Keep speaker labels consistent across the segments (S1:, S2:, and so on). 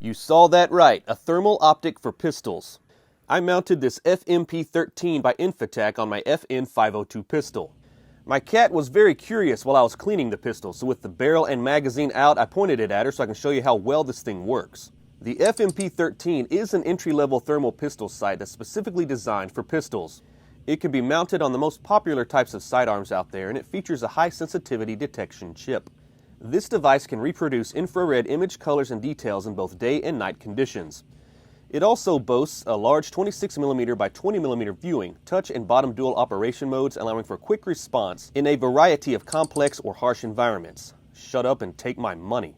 S1: You saw that right, a thermal optic for pistols. I mounted this FMP13 by INFITAC on my FN502 pistol. My cat was very curious while I was cleaning the pistol, so with the barrel and magazine out, I pointed it at her so I can show you how well this thing works. The FMP13 is an entry-level thermal pistol sight that's specifically designed for pistols. It can be mounted on the most popular types of sidearms out there, and it features a high-sensitivity detection chip. This device can reproduce infrared image colors and details in both day and night conditions. It also boasts a large 26mm by 20mm viewing, touch and bottom dual operation modes, allowing for quick response in a variety of complex or harsh environments. Shut up and take my money.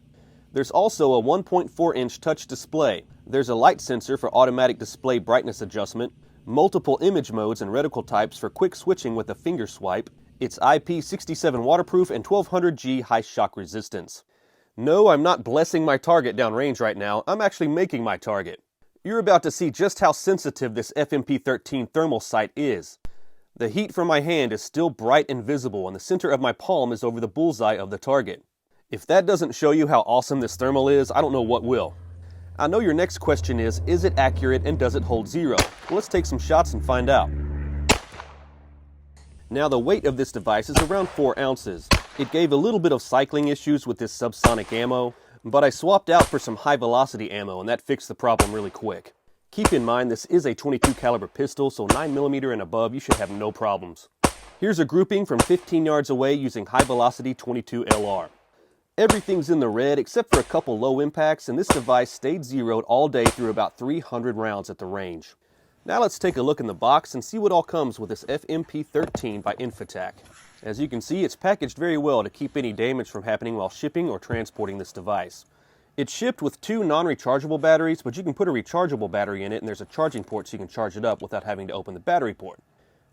S1: There's also a 1.4-inch touch display. There's a light sensor for automatic display brightness adjustment, multiple image modes and reticle types for quick switching with a finger swipe. It's IP67 waterproof and 1200G high shock resistance. No, I'm not blessing my target downrange right now. I'm actually making my target. You're about to see just how sensitive this FMP13 thermal sight is. The heat from my hand is still bright and visible, and the center of my palm is over the bullseye of the target. If that doesn't show you how awesome this thermal is, I don't know what will. I know your next question is it accurate and does it hold zero? Well, let's take some shots and find out. Now, the weight of this device is around 4 ounces. It gave a little bit of cycling issues with this subsonic ammo, but I swapped out for some high velocity ammo and that fixed the problem really quick. Keep in mind this is a .22 caliber pistol, so 9mm and above you should have no problems. Here's a grouping from 15 yards away using high velocity .22 LR. Everything's in the red except for a couple low impacts, and this device stayed zeroed all day through about 300 rounds at the range. Now let's take a look in the box and see what all comes with this FMP13 by INFITAC. As you can see, it's packaged very well to keep any damage from happening while shipping or transporting this device. It's shipped with 2 non-rechargeable batteries, but you can put a rechargeable battery in it, and there's a charging port so you can charge it up without having to open the battery port.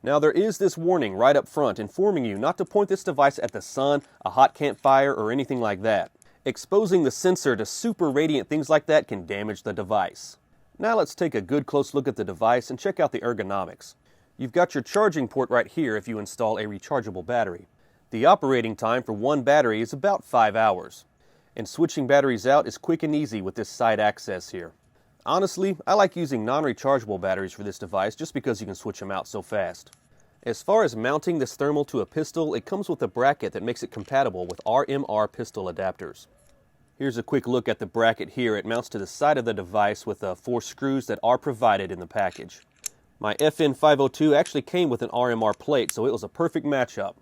S1: Now there is this warning right up front informing you not to point this device at the sun, a hot campfire, or anything like that. Exposing the sensor to super radiant things like that can damage the device. Now let's take a good close look at the device and check out the ergonomics. You've got your charging port right here if you install a rechargeable battery. The operating time for one battery is about 5 hours. And switching batteries out is quick and easy with this side access here. Honestly, I like using non-rechargeable batteries for this device just because you can switch them out so fast. As far as mounting this thermal to a pistol, it comes with a bracket that makes it compatible with RMR pistol adapters. Here's a quick look at the bracket here. It mounts to the side of the device with 4 screws that are provided in the package. My FN502 actually came with an RMR plate, so it was a perfect matchup.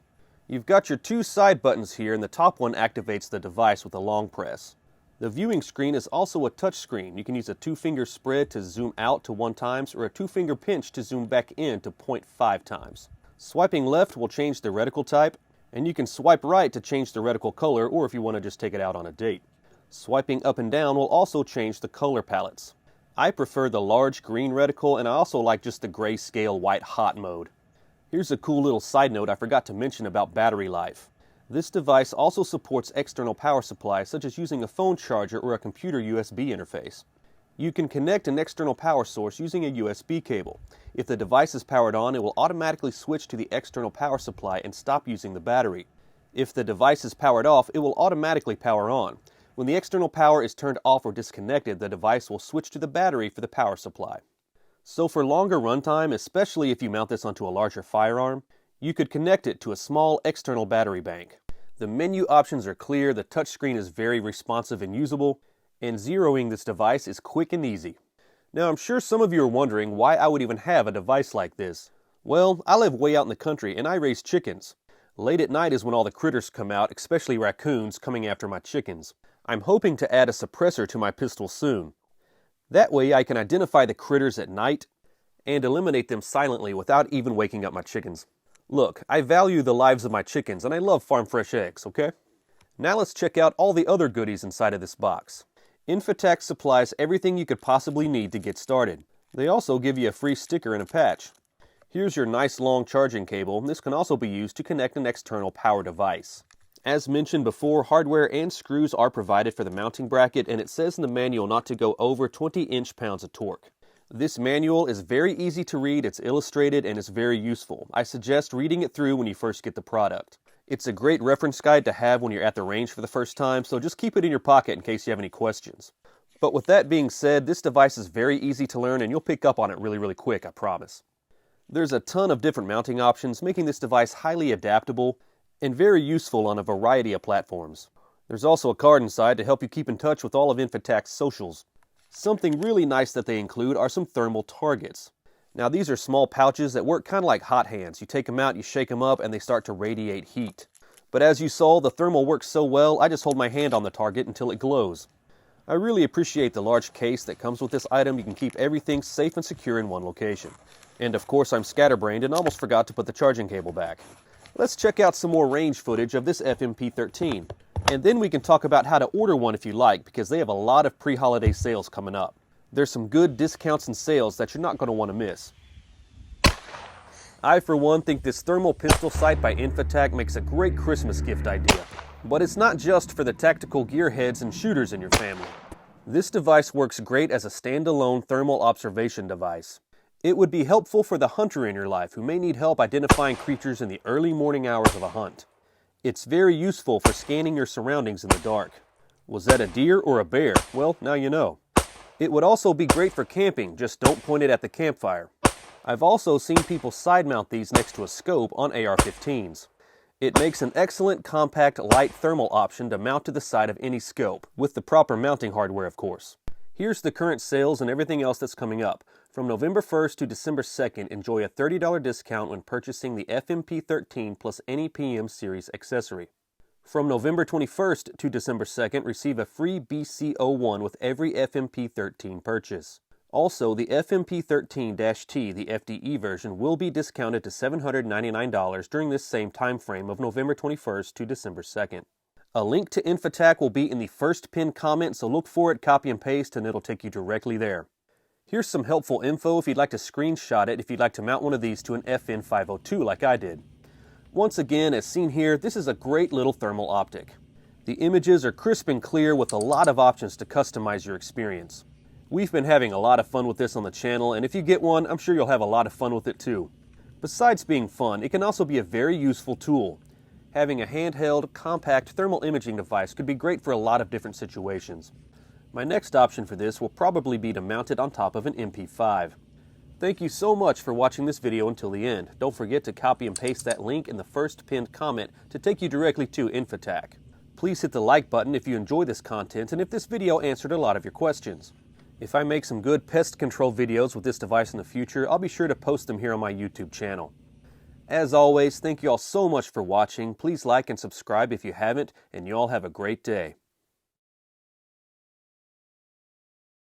S1: You've got your 2 side buttons here, and the top one activates the device with a long press. The viewing screen is also a touch screen. You can use a 2-finger spread to zoom out to 1 times or a 2-finger pinch to zoom back in to 0.5 times. Swiping left will change the reticle type, and you can swipe right to change the reticle color or if you want to just take it out on a date. Swiping up and down will also change the color palettes. I prefer the large green reticle, and I also like just the grayscale white hot mode. Here's a cool little side note I forgot to mention about battery life. This device also supports external power supplies such as using a phone charger or a computer USB interface. You can connect an external power source using a USB cable. If the device is powered on, it will automatically switch to the external power supply and stop using the battery. If the device is powered off, it will automatically power on. When the external power is turned off or disconnected, the device will switch to the battery for the power supply. So for longer runtime, especially if you mount this onto a larger firearm, you could connect it to a small external battery bank. The menu options are clear, the touchscreen is very responsive and usable, and zeroing this device is quick and easy. Now I'm sure some of you are wondering why I would even have a device like this. Well, I live way out in the country and I raise chickens. Late at night is when all the critters come out, especially raccoons coming after my chickens. I'm hoping to add a suppressor to my pistol soon. That way I can identify the critters at night and eliminate them silently without even waking up my chickens. Look, I value the lives of my chickens and I love farm fresh eggs, okay? Now let's check out all the other goodies inside of this box. INFITAC supplies everything you could possibly need to get started. They also give you a free sticker and a patch. Here's your nice long charging cable. This can also be used to connect an external power device. As mentioned before, hardware and screws are provided for the mounting bracket, and it says in the manual not to go over 20 inch-pounds of torque. This manual is very easy to read, it's illustrated, and it's very useful. I suggest reading it through when you first get the product. It's a great reference guide to have when you're at the range for the first time, so just keep it in your pocket in case you have any questions. But with that being said, this device is very easy to learn and you'll pick up on it really quick, I promise. There's a ton of different mounting options, making this device highly adaptable and very useful on a variety of platforms. There's also a card inside to help you keep in touch with all of INFITAC's socials. Something really nice that they include are some thermal targets. Now these are small pouches that work kind of like hot hands. You take them out, you shake them up, and they start to radiate heat. But as you saw, the thermal works so well, I just hold my hand on the target until it glows. I really appreciate the large case that comes with this item. You can keep everything safe and secure in one location. And of course I'm scatterbrained and almost forgot to put the charging cable back. Let's check out some more range footage of this FMP13. And then we can talk about how to order one if you like, because they have a lot of pre-holiday sales coming up. There's some good discounts and sales that you're not going to want to miss. I, for one, think this thermal pistol sight by INFITAC makes a great Christmas gift idea. But it's not just for the tactical gearheads and shooters in your family. This device works great as a standalone thermal observation device. It would be helpful for the hunter in your life who may need help identifying creatures in the early morning hours of a hunt. It's very useful for scanning your surroundings in the dark. Was that a deer or a bear? Well, now you know. It would also be great for camping, just don't point it at the campfire. I've also seen people side mount these next to a scope on AR-15s. It makes an excellent compact light thermal option to mount to the side of any scope, with the proper mounting hardware of course. Here's the current sales and everything else that's coming up. From November 1st to December 2nd, enjoy a $30 discount when purchasing the FMP13 plus any PM series accessory. From November 21st to December 2nd, receive a free BC01 with every FMP13 purchase. Also, the FMP13-T, the FDE version, will be discounted to $799 during this same time frame of November 21st to December 2nd. A link to INFITAC will be in the first pinned comment, so look for it, copy and paste, and it'll take you directly there. Here's some helpful info if you'd like to screenshot it if you'd like to mount one of these to an FN502 like I did. Once again, as seen here, this is a great little thermal optic. The images are crisp and clear with a lot of options to customize your experience. We've been having a lot of fun with this on the channel, and if you get one, I'm sure you'll have a lot of fun with it too. Besides being fun, it can also be a very useful tool. Having a handheld, compact thermal imaging device could be great for a lot of different situations. My next option for this will probably be to mount it on top of an MP5. Thank you so much for watching this video until the end. Don't forget to copy and paste that link in the first pinned comment to take you directly to INFITAC. Please hit the like button if you enjoy this content and if this video answered a lot of your questions. If I make some good pest control videos with this device in the future, I'll be sure to post them here on my YouTube channel. As always, thank you all so much for watching. Please like and subscribe if you haven't, and you all have a great day.